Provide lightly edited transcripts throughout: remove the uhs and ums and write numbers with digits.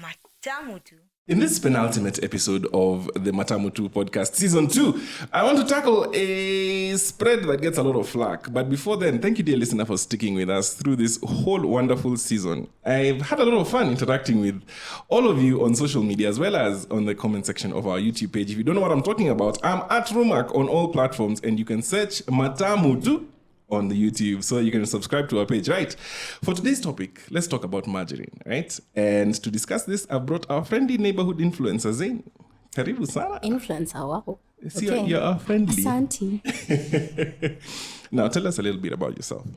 matamu tu. In this penultimate episode of the Matamu 2 podcast, season 2, I want to tackle a spread that gets a lot of flack. But before then, thank you, dear listener, for sticking with us through this whole wonderful season. I've had a lot of fun interacting with all of you on social media, as well as on the comment section of our YouTube page. If you don't know what I'm talking about, I'm at Rumak on all platforms, and you can search Matamu 2 on the YouTube, so you can subscribe to our page, right? For today's topic, let's talk about margarine, right? And to discuss this, I've brought our friendly neighborhood influencer, Zain. Karibu sana. Influencer, wow. See, you're friendly. Asante. Now, tell us a little bit about yourself.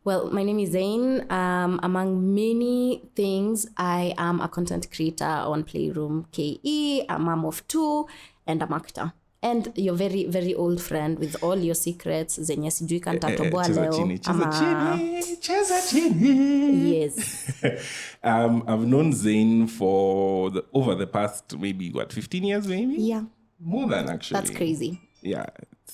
Well, my name is Zain. Among many things, I am a content creator on Playroom KE, a mom of 2, and a actor. And your very, very old friend with all your secrets. Zenye sijui kantatoboa leo. Cheza chini. Yes. I've known Zain for over the past, maybe, 15 years, maybe? Yeah. More than, actually. That's crazy. Yeah,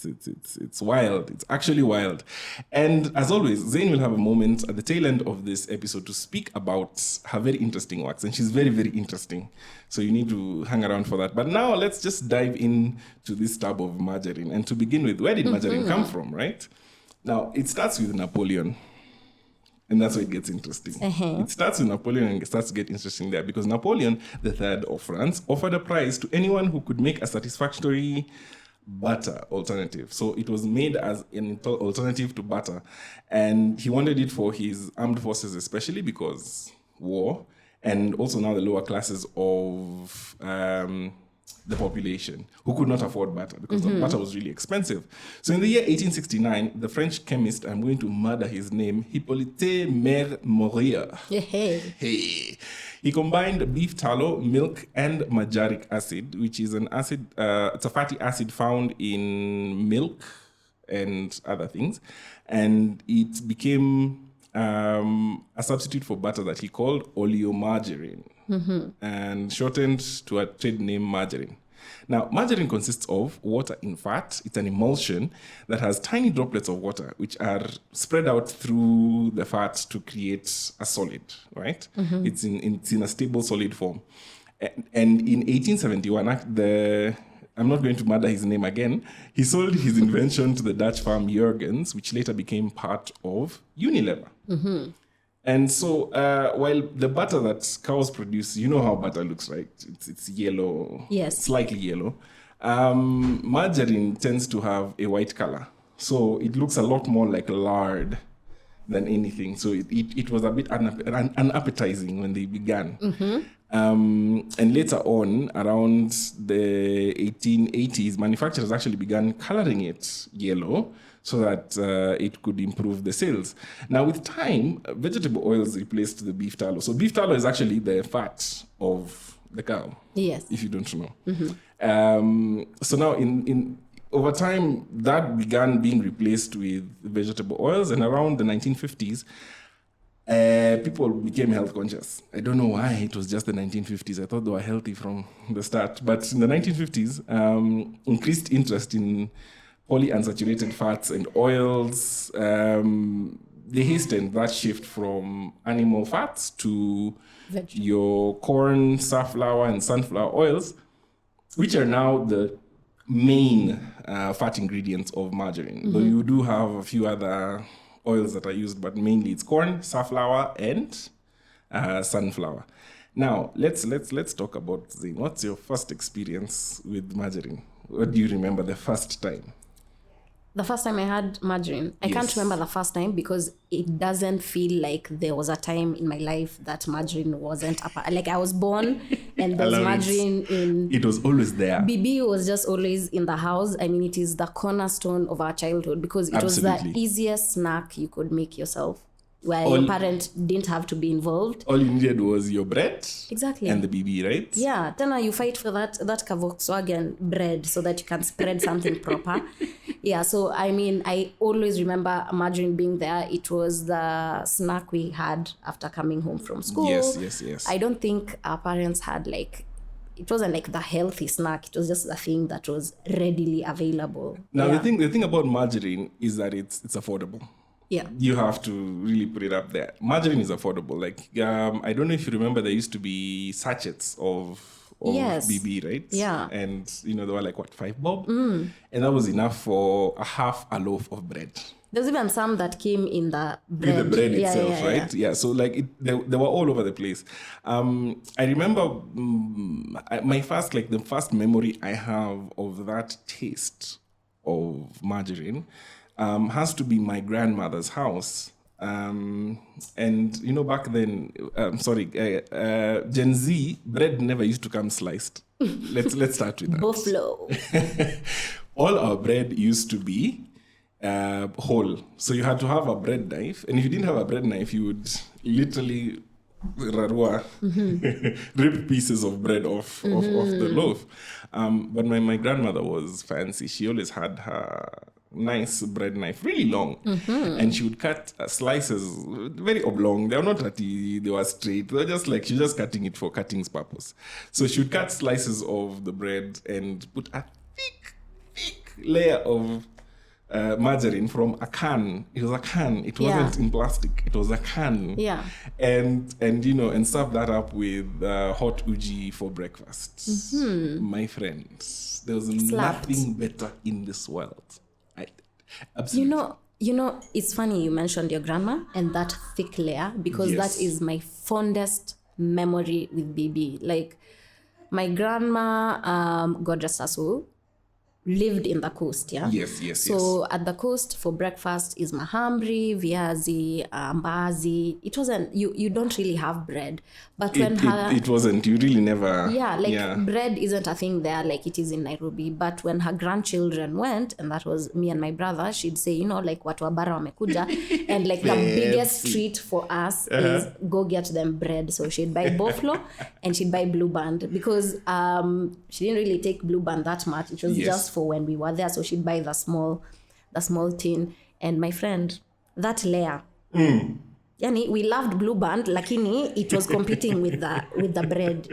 it's wild. It's actually wild. And as always, Zain will have a moment at the tail end of this episode to speak about her very interesting works. And she's very, very interesting. So you need to hang around for that. But now let's just dive into this tub of margarine. And to begin with, where did margarine come from, right? Now, it starts with Napoleon. And that's where it gets interesting. It starts with Napoleon and it starts to get interesting there because Napoleon III of France offered a prize to anyone who could make a satisfactory butter alternative. So it was made as an alternative to butter. And he wanted it for his armed forces, especially because war, and also now the lower classes of the population who could not afford butter because the butter was really expensive. So in the year 1869, the French chemist, I'm going to murder his name, Hippolyte Morier. Hey. He combined beef tallow, milk, and margaric acid, which is an acid, it's a fatty acid found in milk and other things. And it became a substitute for butter that he called oleomargarine and shortened to a trade name margarine. Now, margarine consists of water in fat. It's an emulsion that has tiny droplets of water, which are spread out through the fat to create a solid, right? It's in a stable solid form. And in 1871, I'm not going to murder his name again, he sold his invention to the Dutch firm Jurgens, which later became part of Unilever. And so while the butter that cows produce, you know how butter looks, right? It's yellow, yes, slightly yellow. Margarine tends to have a white color. So it looks a lot more like lard than anything. So it was a bit unappetizing when they began. And later on, around the 1880s, manufacturers actually began coloring it yellow so that it could improve the sales. Now, with time, vegetable oils replaced the beef tallow. So beef tallow is actually the fat of the cow. Yes. If you don't know. So now, in over time, that began being replaced with vegetable oils. And around the 1950s, people became health conscious. I don't know why. It was just the 1950s. I thought they were healthy from the start. But in the 1950s, increased interest in polyunsaturated fats and oils, they hastened that shift from animal fats to your corn, safflower, and sunflower oils, which are now the main fat ingredients of margarine. Though you do have a few other oils that are used, but mainly it's corn, safflower, and sunflower. Now, let's talk about Zain. What's your first experience with margarine? What do you remember the first time? The first time I had margarine, I can't remember the first time because it doesn't feel like there was a time in my life that margarine wasn't a part. Like I was born and there's margarine in... It was always there. BB was just always in the house. I mean, it is the cornerstone of our childhood because it was the easiest snack you could make yourself. Where your parent didn't have to be involved. All you needed was your bread. Exactly. And the BB, right? Yeah. Then you fight for that Volkswagen bread so that you can spread something proper. Yeah. So, I mean, I always remember margarine being there. It was the snack we had after coming home from school. Yes. I don't think our parents had it wasn't like the healthy snack. It was just a thing that was readily available. Now, the thing about margarine is that it's affordable. Yeah. you have to really put it up there. Margarine is affordable. Like, I don't know if you remember, there used to be sachets of Yes. BB, right? Yeah. And, they were like, what, 5 bob? And that was enough for half a loaf of bread. There's even some that came in the bread. With the bread itself, right? Yeah. So like they were all over the place. I remember the first memory I have of that taste of margarine has to be my grandmother's house. And back then, Gen Z, bread never used to come sliced. Let's start with that. Buffalo. All our bread used to be whole. So you had to have a bread knife. And if you didn't have a bread knife, you would literally rip pieces of bread off the loaf. But my grandmother was fancy. She always had her nice bread knife, really long. And she would cut slices, very oblong. They were not ratty, they were straight. They were just like, she was just cutting it for cutting's purpose. So she would cut slices of the bread and put a thick layer of margarine from a can. It was a can. It wasn't in plastic. It was a can. Yeah. And serve that up with hot uji for breakfast. My friends, there was nothing better in this world. Absolutely. It's funny you mentioned your grandma and that thick layer, because that is my fondest memory with BB. Like, my grandma, God rest her soul, lived in the coast, yeah? Yes. So at the coast for breakfast is mahamri, viazi, mbaazi. It wasn't, you don't really have bread. But it wasn't, you really never... bread isn't a thing there like it is in Nairobi. But when her grandchildren went, and that was me and my brother, she'd say, like, watu wa bara wamekuja. And like the biggest treat for us is go get them bread. So she'd buy buffalo and she'd buy Blue Band, because she didn't really take Blue Band that much. It was just for when we were there. So she'd buy the small tin. And my friend, that layer, yani, we loved Blue Band, lakini it was competing with the bread,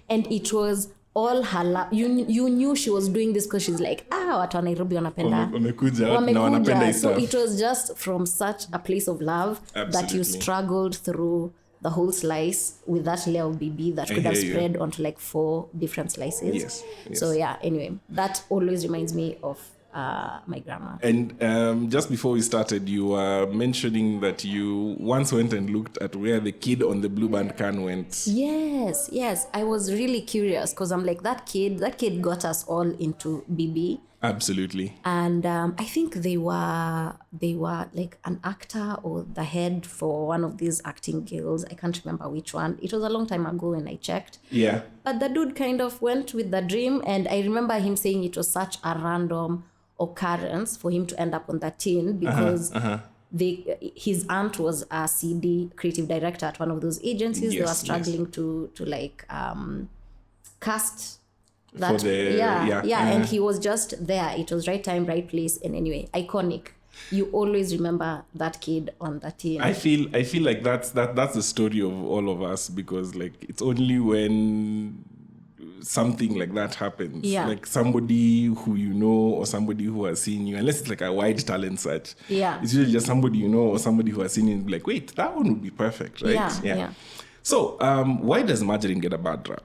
and it was all her love. You knew she was doing this because she's like, watu wa Nairobi wanapenda. Wamekuja. So it was just from such a place of love that you struggled through the whole slice with that layer of BB that could have spread onto like 4 different slices. Yes. So anyway, that always reminds me of my grandma. And just before we started, you were mentioning that you once went and looked at where the kid on the Blue Band can went. Yes. I was really curious because I'm like, that kid got us all into BB. Absolutely. And I think they were like an actor or the head for one of these acting guilds. I can't remember which one. It was a long time ago when I checked. Yeah. But the dude kind of went with the dream, and I remember him saying it was such a random occurrence for him to end up on that tin because his aunt was a CD creative director at one of those agencies. They were struggling to like cast that. And he was just there. It was right time, right place. And anyway, iconic. You always remember that kid on the tin. I feel like that's the story of all of us, because like it's only when something like that happens, like somebody who you know or somebody who has seen you, unless it's like a wide talent search, it's usually just somebody you know or somebody who has seen you and be like, wait, that one would be perfect, right? So why does margarine get a bad rap?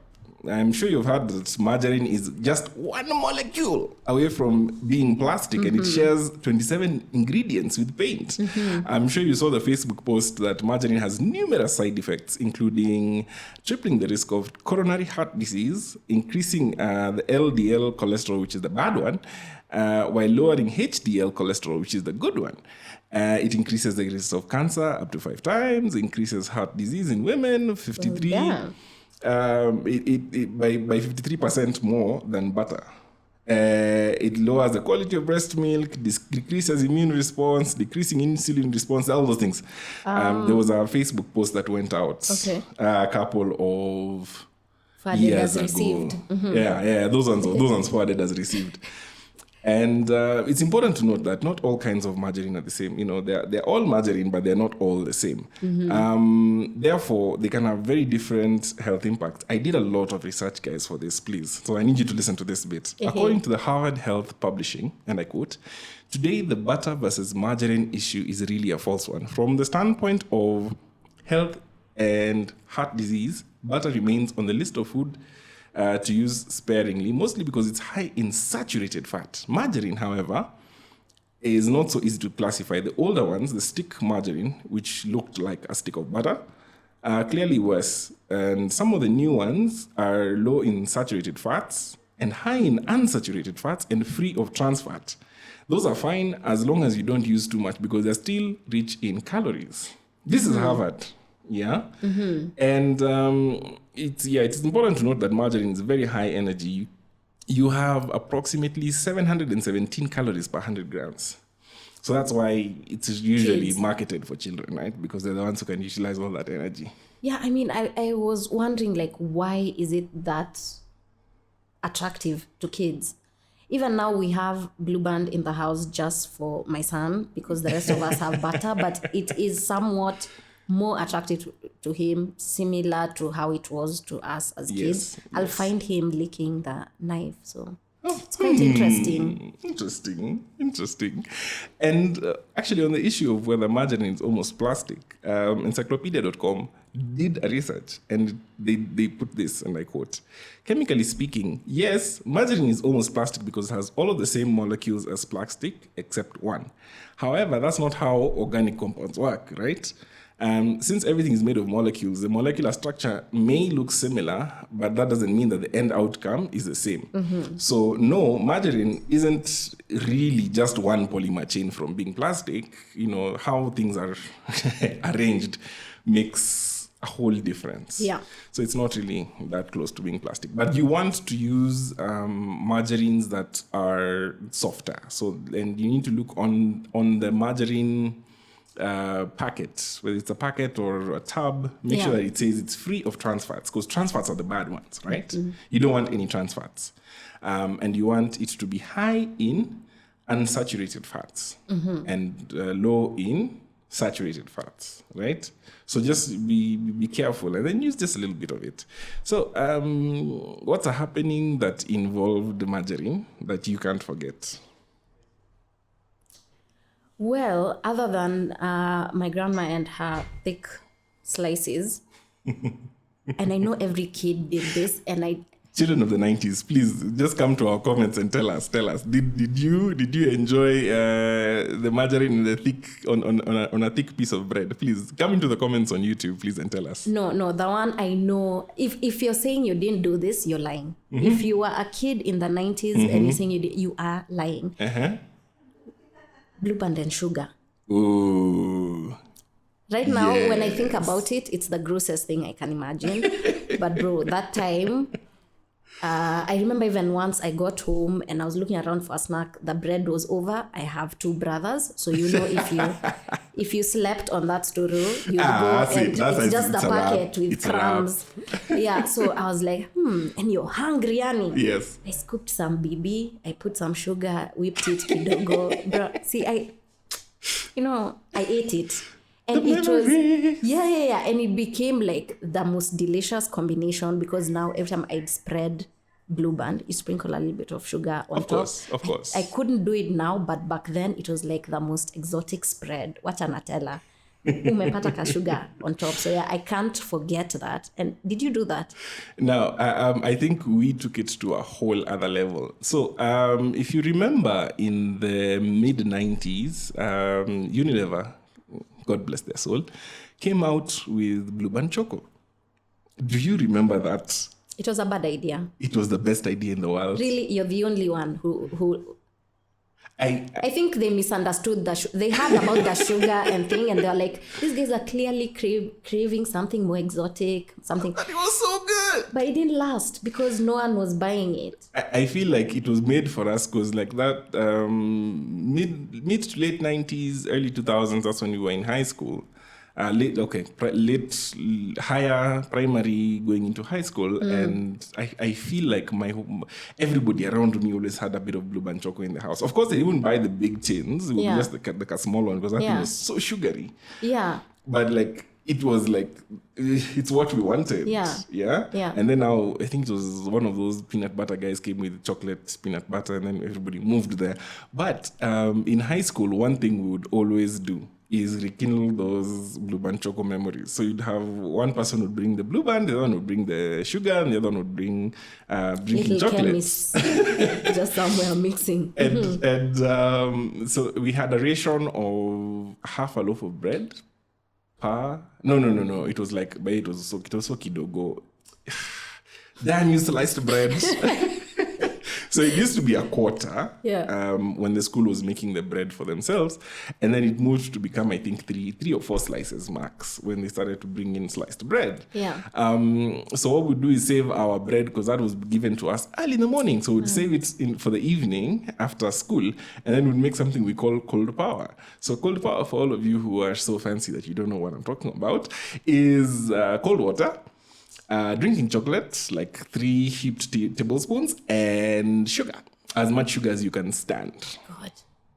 I'm sure you've heard that margarine is just one molecule away from being plastic, and it shares 27 ingredients with paint. I'm sure you saw the Facebook post that margarine has numerous side effects, including tripling the risk of coronary heart disease, increasing the LDL cholesterol, which is the bad one, while lowering HDL cholesterol, which is the good one. It increases the risk of cancer up to 5 times, increases heart disease in women, 53. By 53% more than butter. It lowers the quality of breast milk, decreases immune response, decreasing insulin response, all those things. There was a Facebook post that went out a couple of years ago. Those ones forwarded as received. And it's important to note that not all kinds of margarine are the same. They're all margarine, but they're not all the same. Therefore, they can have very different health impacts. I did a lot of research, guys, for this, please. So I need you to listen to this bit. According to the Harvard Health Publishing, and I quote, "Today, the butter versus margarine issue is really a false one. From the standpoint of health and heart disease, butter remains on the list of food to use sparingly, mostly because it's high in saturated fat. Margarine, however, is not so easy to classify. The older ones, the stick margarine, which looked like a stick of butter, are clearly worse. And some of the new ones are low in saturated fats and high in unsaturated fats and free of trans fat. Those are fine as long as you don't use too much because they're still rich in calories." This is Harvard. Yeah. And it's important to note that margarine is very high energy. You have approximately 717 calories per 100 grams. So that's why it's usually marketed for children, right? Because they're the ones who can utilize all that energy. Yeah, I mean, I was wondering, like, why is it that attractive to kids? Even now we have Blue Band in the house just for my son because the rest of us have butter, but it is somewhat more attractive to him, similar to how it was to us as kids. I'll find him licking the knife, so it's quite interesting. Interesting. And actually, on the issue of whether margarine is almost plastic, encyclopedia.com did a research and they put this, and I quote, "Chemically speaking, yes, margarine is almost plastic because it has all of the same molecules as plastic except one. However, that's not how organic compounds work, right? Since everything is made of molecules, the molecular structure may look similar, but that doesn't mean that the end outcome is the same. So no, margarine isn't really just one polymer chain from being plastic. How things are arranged makes a whole difference. Yeah. So it's not really that close to being plastic. But you want to use margarines that are softer. So then you need to look on the margarine packet, whether it's a packet or a tub, make sure that it says it's free of trans fats, because trans fats are the bad ones, right? You don't want any trans fats. And you want it to be high in unsaturated fats and low in saturated fats, right? So just be careful and then use just a little bit of it. So what's happening that involved margarine that you can't forget? Well, other than my grandma and her thick slices, and I know every kid did this, and Children of the 90s, please just come to our comments and tell us. Did you enjoy the margarine in the thick on a thick piece of bread? Please come into the comments on YouTube, please, and tell us. No, the one I know. If you're saying you didn't do this, you're lying. If you were a kid in the 90s and you're saying you are lying. Blue Band and sugar. Ooh. Right now, when I think about it, it's the grossest thing I can imagine. But bro, that time, I remember even once I got home and I was looking around for a snack. The bread was over. I have two brothers, so if you slept on that stool, you'd go and it's just the packet with crumbs. Yeah, so I was like, and you're hungry, Annie. Yes. I scooped some BB, I put some sugar, whipped it kidogo. Bro, see, I ate it. And it was, and it became like the most delicious combination because now every time I'd spread Blue Band, you sprinkle a little bit of sugar on top. Of course. I couldn't do it now, but back then it was like the most exotic spread. What a Nutella. Umepata ka sugar on top. So yeah, I can't forget that. And did you do that? No, I think we took it to a whole other level. So if you remember in the mid-90s, Unilever, God bless their soul, came out with Blue Band Choco. Do you remember that? It was a bad idea. It was the best idea in the world. Really, you're the only one who I think they misunderstood they heard about the sugar and thing, and they're like, these guys are clearly craving something more exotic, something. But it was so good. But it didn't last because no one was buying it. I feel like it was made for us because like that mid to late 90s, early 2000s, that's when we were in high school. higher primary, going into high school, and I feel like everybody around me always had a bit of Blue Band Choco in the house. Of course, they didn't buy the big tins; it would be just like a small one because that thing was so sugary. Yeah. But like it was like it's what we wanted. Yeah. And then now I think it was one of those peanut butter guys came with chocolate peanut butter, and then everybody moved there. But in high school, one thing we would always do is rekindle those Blue Band Choco memories. So you'd have one person would bring the Blue Band, the other one would bring the sugar, and the other one would bring drinking chocolates. Just somewhere mixing. And so we had a ration of half a loaf of bread. No. It was like, but it was so kidogo. Then you sliced bread. So it used to be a quarter when the school was making the bread for themselves. And then it moved to become, I think, three or four slices max when they started to bring in sliced bread. So what we'd do is save our bread because that was given to us early in the morning. So we'd save it for the evening after school. And then we'd make something we call cold power. So cold power, for all of you who are so fancy that you don't know what I'm talking about, is cold water. Drinking chocolate, like 3 heaped tablespoons, and sugar, as much sugar as you can stand. God.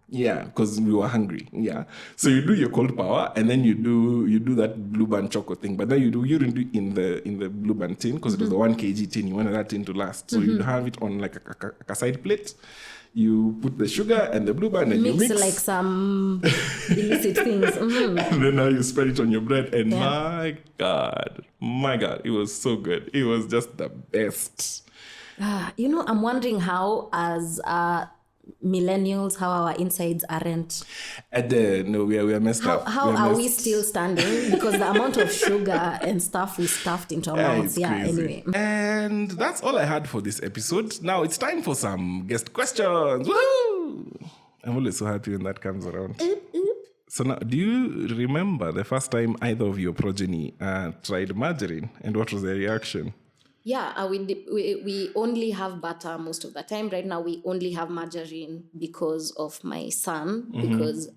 Yeah, because we were hungry. Yeah, so you do your cold power, and then you do that Blue Band Choco thing. But then you didn't do it in the Blue Band tin because it was the 1 kg tin. You wanted that tin to last, so you have it on like a side plate. You put the sugar and the Blue Band and you mix like some illicit things. And then now you spread it on your bread. And my God, it was so good. It was just the best. I'm wondering how, as millennials, how our insides aren't. No, we are messed up. How are we still standing? Because the amount of sugar and stuff we stuffed into our mouths. Anyway. And that's all I had for this episode. Now it's time for some guest questions. Woohoo! I'm always so happy when that comes around. So now, do you remember the first time either of your progeny tried margarine, and what was their reaction? Yeah, we only have butter most of the time. Right now, we only have margarine because of my son. Because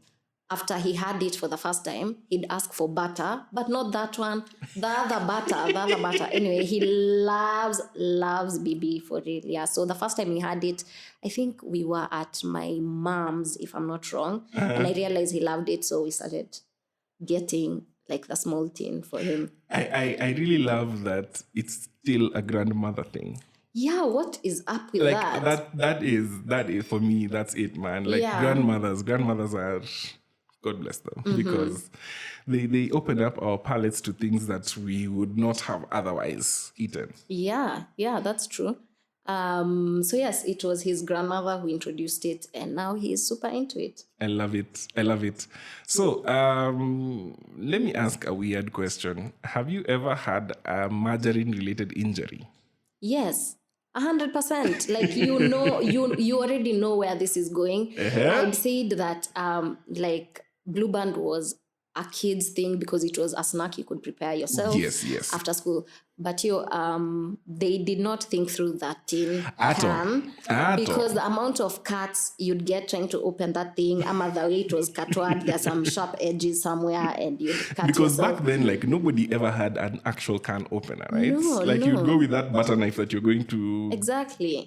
after he had it for the first time, he'd ask for butter, but not that one. The other butter. Anyway, he loves BB for real. Yeah. So the first time he had it, I think we were at my mom's, if I'm not wrong, and I realized he loved it, so we started getting like the small tin for him. I really love that it's still a grandmother thing. Yeah, what is up with that? That is for me, that's it, man. Like grandmothers are, God bless them, because they open up our palates to things that we would not have otherwise eaten. Yeah, that's true. So yes, it was his grandmother who introduced it, and now he is super into it. I love it. So let me ask a weird question. Have you ever had a margarine related injury? Yes, 100%. Like, you already know where this is going. I'd say that like Blue Band was a kid's thing because it was a snack you could prepare yourself after school. But they did not think through that tin can because the amount of cuts you'd get trying to open that thing, the way it was cutward, there's some sharp edges somewhere, and you'd cut because yourself. Back then, like, nobody ever had an actual can opener, right? You'd go with that butter knife that you're going to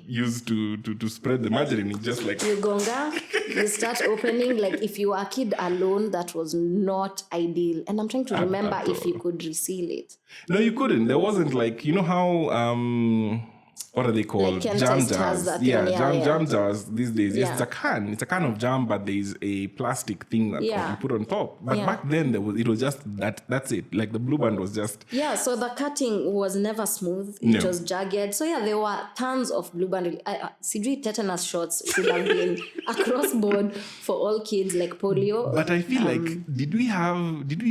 use to spread the margarine. It's just like you gonga, you start opening. Like, if you were a kid alone, that was not ideal. And I'm trying to remember if you could reseal it. No, you couldn't. There wasn't, like, you know how what are they called? Like jam jars. Jam jars these days. Yes, Yeah. it's a can of jam, but there's a plastic thing that you put on top. But back then it was just that's it. Like, the Blue Band was just so the cutting was never smooth. It was jagged. So there were tons of Blue Band. Sijui tetanus shots should have been across board for all kids, like polio. But I feel like did we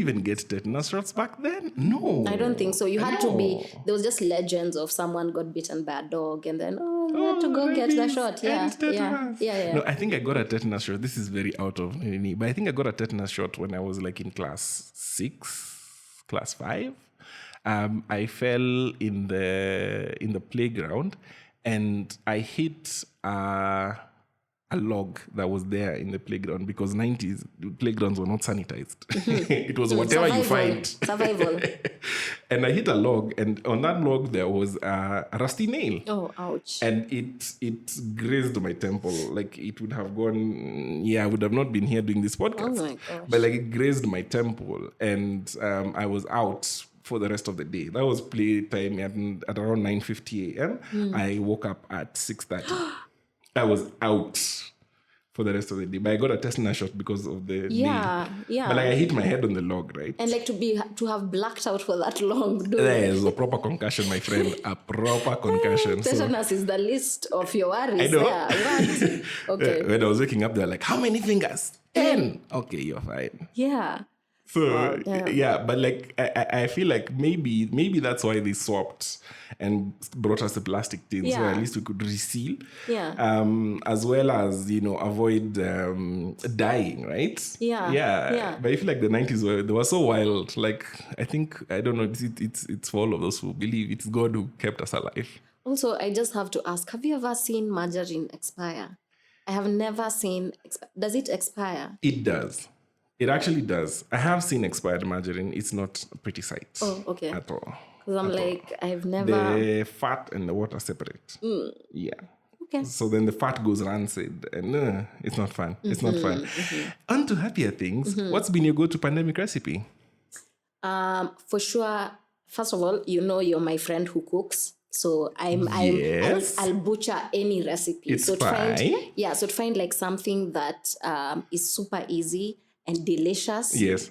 even get tetanus shots back then? No, I don't think so. You had to be. There was just legends of someone got bitten by a dog, and then you had to go get the shot. Yeah. No, I think I got a tetanus shot. This is very out of any, but I think I got a tetanus shot when I was like in class 6, class 5. I fell in the playground, and I hit a log that was there in the playground, because 90s playgrounds were not sanitized. It was whatever you find. Survival. And I hit a log, and on that log there was a rusty nail. Oh, ouch. And it grazed my temple. Like it would have gone, I would have not been here doing this podcast. Oh my gosh. But like it grazed my temple, and I was out for the rest of the day. That was playtime at around 9:50 a.m. I woke up at 6:30. I was out for the rest of the day. But I got a tetanus shot because of the nail. But like I hit my head on the log, right? And like to have blacked out for that long, dude. There is a proper concussion, my friend. A proper concussion. Tetanus is the list of your worries. I know. Yeah, okay. When I was waking up, they were like, how many fingers? 10. Okay, you're fine. Yeah. So but like I feel like maybe that's why they swapped and brought us the plastic tins, so at least we could reseal. As well as avoid dying, right? But I feel like the 90s were so wild. Like I don't know, it's for all of those who believe it's God who kept us alive. Also, I just have to ask, have you ever seen margarine expire? I have never seen. Does it expire? It does. It actually does. I have seen expired margarine. It's not a pretty sight. Oh, okay. At all. Because I'm like, I've never... The fat and the water separate. Yeah. Okay. So then the fat goes rancid, and it's not fun. It's not fun. On to happier things. What's been your go-to pandemic recipe? For sure, first of all, you're my friend who cooks. So I'll butcher any recipe. It's so fine. To find like something that is super easy and delicious. Yes.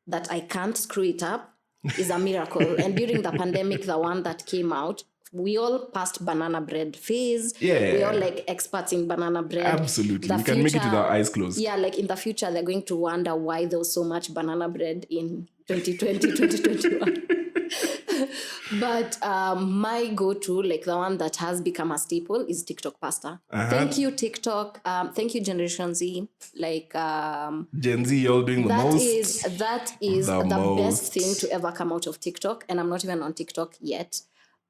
That I can't screw it up is a miracle. And during the pandemic, the one that came out, we all passed banana bread phase. Yeah. We're all like experts in banana bread. Absolutely. We can make it with our eyes closed. Yeah, like in the future, they're going to wonder why there was so much banana bread in 2020, 2021. But my go-to, like the one that has become a staple, is TikTok pasta. Thank you, TikTok. Thank you, Generation Z. Like Gen Z, you're doing the most. That is the best thing to ever come out of TikTok. And I'm not even on TikTok yet.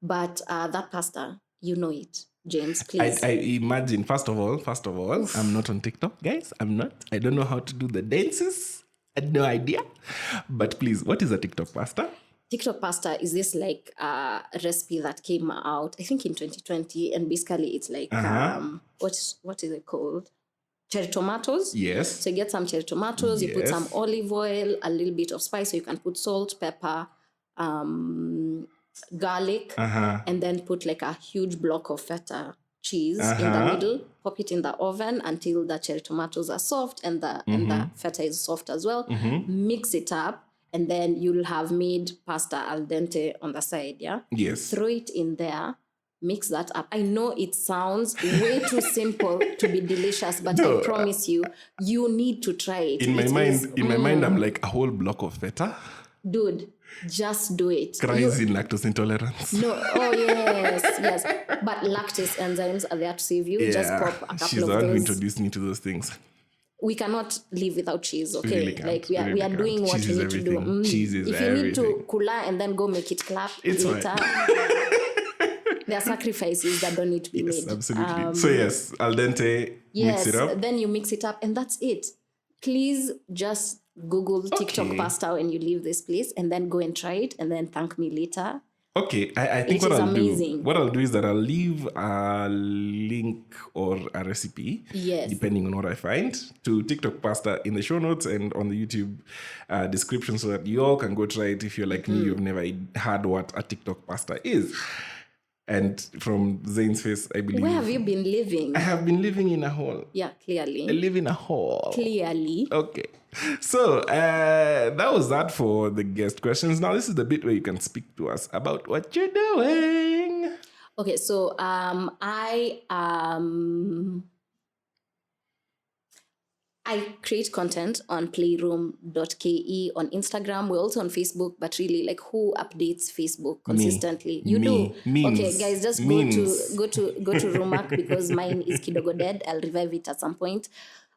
But that pasta, it. James, please. I imagine, first of all, I'm not on TikTok, guys. I'm not. I don't know how to do the dances. I had no idea. But please, what is a TikTok pasta? TikTok pasta is this like recipe that came out, I think in 2020, and basically it's like what is it called? Cherry tomatoes. Yes. So you get some cherry tomatoes, you put some olive oil, a little bit of spice, so you can put salt, pepper, garlic, and then put like a huge block of feta cheese in the middle. Pop it in the oven until the cherry tomatoes are soft and the feta is soft as well. Mix it up. And then you'll have made pasta al dente on the side, yeah? Yes. Throw it in there, mix that up. I know it sounds way too simple to be delicious, but I promise you need to try it. In my mind, I'm like a whole block of feta. Dude, just do it. Cries in lactose intolerance. No, yes. But lactase enzymes are there to save you. Just pop a couple of those. She's the one who introduced me to those things. We cannot live without cheese, okay? We really like we are doing what cheese we need to do. Cheese is if you need to kula and then go make it clap later, there are sacrifices that don't need to be made. Yes, absolutely. So yes, al dente, mix it up. Then you mix it up and that's it. Please just Google TikTok pasta when you leave this place and then go and try it and then thank me later. Okay, I think what I'll do is that I'll leave a link or a recipe, depending on what I find, to TikTok pasta in the show notes and on the YouTube description so that you all can go try it if you're like me, you've never heard what a TikTok pasta is. And from Zane's face, I believe... Where have you been living? I have been living in a hole. Yeah, clearly. I live in a hole. Clearly. Okay. So, that was that for the guest questions. Now, this is the bit where you can speak to us about what you're doing. Okay, so I create content on playroom.ke on Instagram. We're also on Facebook, but really, like, who updates Facebook consistently? You do. Memes. Okay, guys, just go to Rumak because mine is kidogo dead. I'll revive it at some point.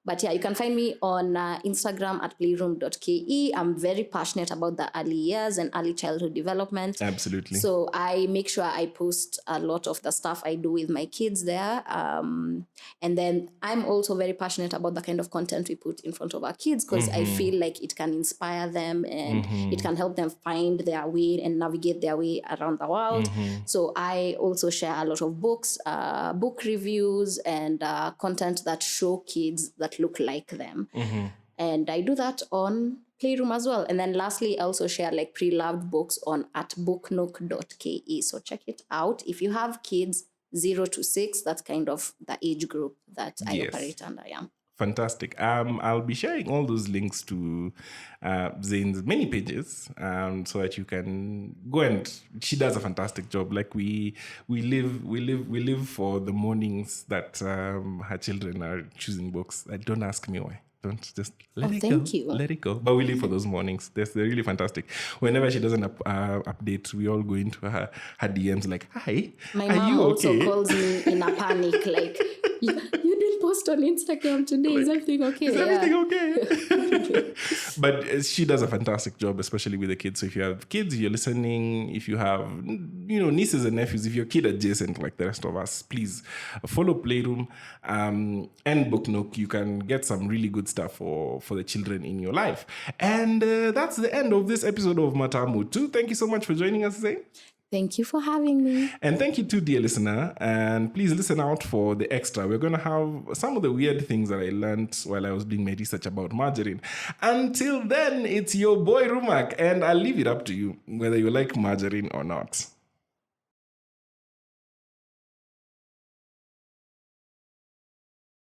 But yeah, you can find me on Instagram at playroom.ke. I'm very passionate about the early years and early childhood development. Absolutely. So I make sure I post a lot of the stuff I do with my kids there. And then I'm also very passionate about the kind of content we put in front of our kids, because I feel like it can inspire them and it can help them find their way and navigate their way around the world. So I also share a lot of books, book reviews, and content that show kids that look like them. And I do that on Playroom as well. And then lastly, I also share like pre-loved books on at booknook.ke. So check it out. If you have kids 0 to 6, that's kind of the age group that I operate under. Yeah. Fantastic. I'll be sharing all those links to Zane's many pages, so that you can go, and she does a fantastic job. Like we live for the mornings that her children are choosing books. Don't ask me why. Don't, just let it go. Let it go. But we live for those mornings. They're really fantastic. Whenever she does an update, we all go into her DMs like, "Hi, my are mom you also okay?" calls me in a panic, like, you didn't post on Instagram today. Is everything okay? Is everything okay? But she does a fantastic job, especially with the kids. So if you have kids, you're listening. If you have, nieces and nephews, if you're kid adjacent like the rest of us, please follow Playroom and Book Nook. You can get some really good stuff for the children in your life. And that's the end of this episode of Matamu 2. Thank you so much for joining us today. Thank you for having me. And thank you too, dear listener. And please listen out for the extra. We're going to have some of the weird things that I learned while I was doing my research about margarine. Until then, it's your boy Rumak, and I'll leave it up to you whether you like margarine or not.